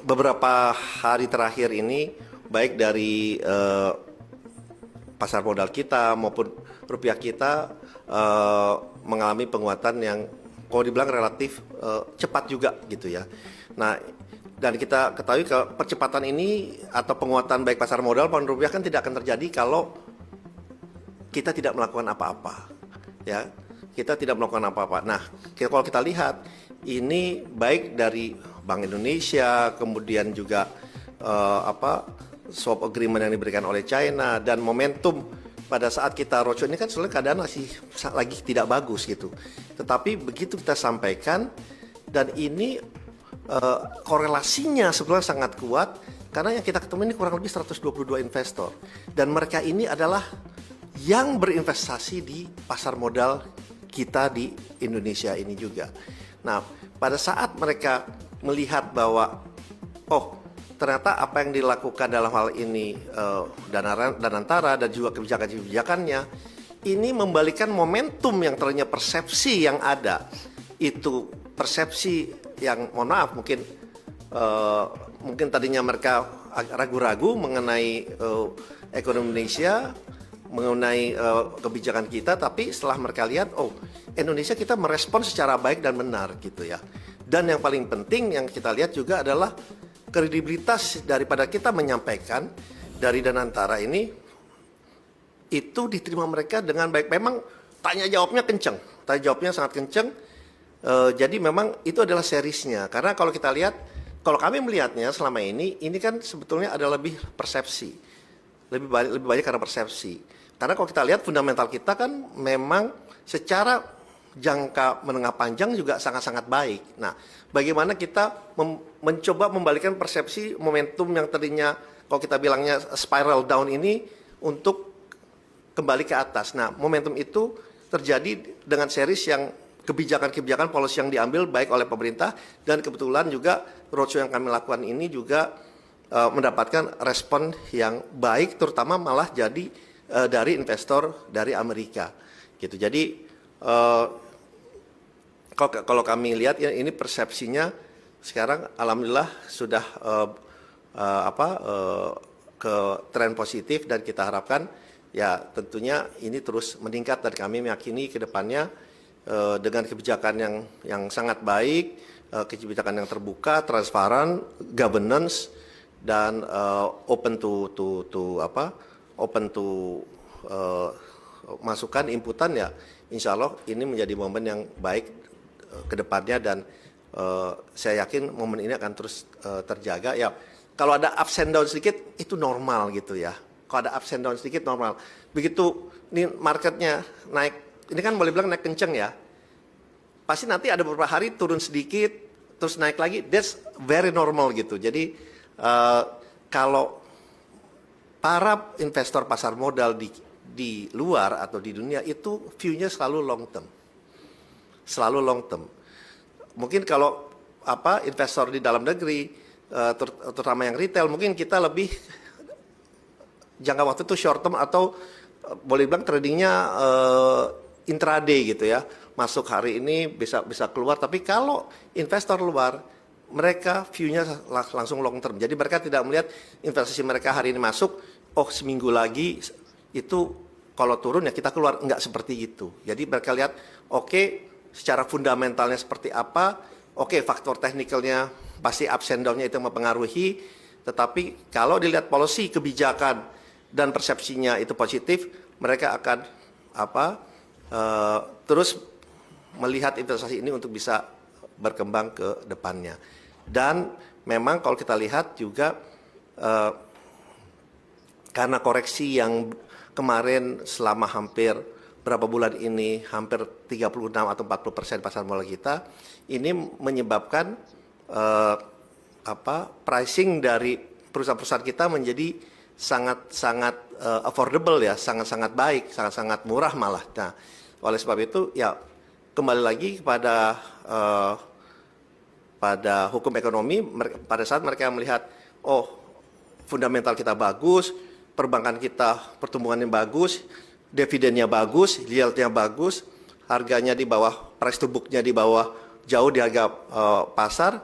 beberapa hari terakhir ini, baik dari pasar modal kita maupun rupiah kita mengalami penguatan yang kalau dibilang relatif cepat juga gitu ya. Nah, dan kita ketahui percepatan ini atau penguatan baik pasar modal maupun rupiah kan tidak akan terjadi kalau kita tidak melakukan apa-apa, ya. Kita tidak melakukan apa-apa. Nah, kalau kita lihat ini baik dari Bank Indonesia, kemudian juga swap agreement yang diberikan oleh China, dan momentum pada saat kita roadshow ini kan sebenarnya keadaan masih lagi tidak bagus gitu. Tetapi begitu kita sampaikan, dan ini korelasinya sebenarnya sangat kuat karena yang kita ketemu ini kurang lebih 122 investor, dan mereka ini adalah yang berinvestasi di pasar modal kita di Indonesia ini juga. Nah, pada saat mereka melihat bahwa ternyata apa yang dilakukan dalam hal ini Danantara dan juga kebijakan-kebijakannya ini membalikan momentum yang tadinya persepsi yang ada, itu persepsi yang mohon maaf mungkin tadinya mereka ragu-ragu mengenai ekonomi Indonesia, mengenai kebijakan kita, tapi setelah mereka lihat Indonesia kita merespon secara baik dan benar gitu ya. Dan yang paling penting yang kita lihat juga adalah kredibilitas daripada kita menyampaikan dari Danantara ini itu diterima mereka dengan baik. Memang tanya jawabnya kenceng, tanya jawabnya sangat kenceng. Jadi memang itu adalah seriesnya, karena kalau kita lihat, kalau kami melihatnya selama ini kan sebetulnya ada lebih persepsi, lebih banyak karena persepsi. Karena kalau kita lihat fundamental kita kan memang secara jangka menengah panjang juga sangat-sangat baik. Nah, bagaimana kita mencoba membalikan persepsi momentum yang tadinya kalau kita bilangnya spiral down ini untuk kembali ke atas. Nah, momentum itu terjadi dengan series yang kebijakan-kebijakan policy yang diambil baik oleh pemerintah, dan kebetulan juga roadshow yang kami lakukan ini juga mendapatkan respon yang baik, terutama malah jadi dari investor dari Amerika gitu. Jadi kalau kami lihat ya, ini persepsinya sekarang alhamdulillah sudah ke tren positif, dan kita harapkan ya tentunya ini terus meningkat, dan kami meyakini ke depannya dengan kebijakan yang sangat baik, kebijakan yang terbuka, transparan, governance, dan open to masukan, inputan ya, insya Allah ini menjadi momen yang baik ke depannya, dan saya yakin momen ini akan terus terjaga ya. Kalau ada ups and down sedikit itu normal gitu ya. Kalau ada ups and down sedikit normal. Begitu ini marketnya naik, ini kan boleh bilang naik kenceng ya. Pasti nanti ada beberapa hari turun sedikit, terus naik lagi. That's very normal gitu. Jadi kalau para investor pasar modal di luar atau di dunia itu view-nya selalu long term. Selalu long term. Mungkin kalau investor di dalam negeri, terutama yang retail, mungkin kita lebih jangka waktu itu short term, atau boleh bilang tradingnya intraday gitu ya, masuk hari ini bisa keluar. Tapi kalau investor luar, mereka view-nya langsung long term. Jadi mereka tidak melihat investasi mereka hari ini masuk, seminggu lagi itu kalau turun ya kita keluar, enggak seperti itu. Jadi mereka lihat secara fundamentalnya seperti apa, faktor teknikalnya pasti ups and down-nya itu mempengaruhi, tetapi kalau dilihat policy, kebijakan, dan persepsinya itu positif, mereka akan terus melihat investasi ini untuk bisa berkembang ke depannya. Dan memang kalau kita lihat juga karena koreksi yang kemarin selama hampir berapa bulan ini, hampir 36 atau 40% pasar modal kita, ini menyebabkan pricing dari perusahaan-perusahaan kita menjadi sangat-sangat affordable ya, sangat-sangat baik, sangat-sangat murah malah. Nah, oleh sebab itu ya kembali lagi pada hukum ekonomi. Pada saat mereka melihat fundamental kita bagus, perbankan kita pertumbuhannya bagus, dividennya bagus, yieldnya bagus, harganya di bawah, price to book-nya di bawah, jauh di harga pasar,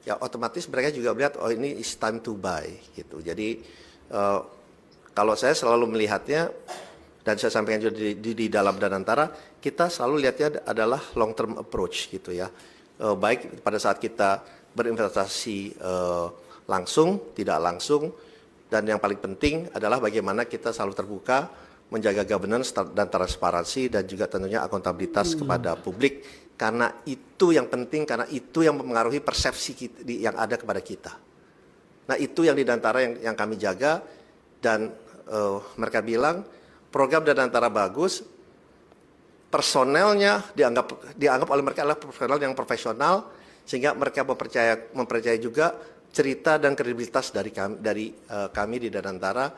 ya otomatis mereka juga melihat oh ini is time to buy gitu. Jadi kalau saya selalu melihatnya dan saya sampaikan juga di dalam Danantara, kita selalu lihatnya adalah long term approach gitu ya. Baik pada saat kita berinvestasi langsung, tidak langsung, dan yang paling penting adalah bagaimana kita selalu terbuka, menjaga governance dan transparansi dan juga tentunya akuntabilitas kepada publik, karena itu yang penting, karena itu yang mempengaruhi persepsi yang ada kepada kita. Nah itu yang di Danantara yang kami jaga, dan mereka bilang program Danantara bagus, personelnya dianggap oleh mereka adalah personel yang profesional, sehingga mereka mempercayai juga cerita dan kredibilitas dari kami di Danantara.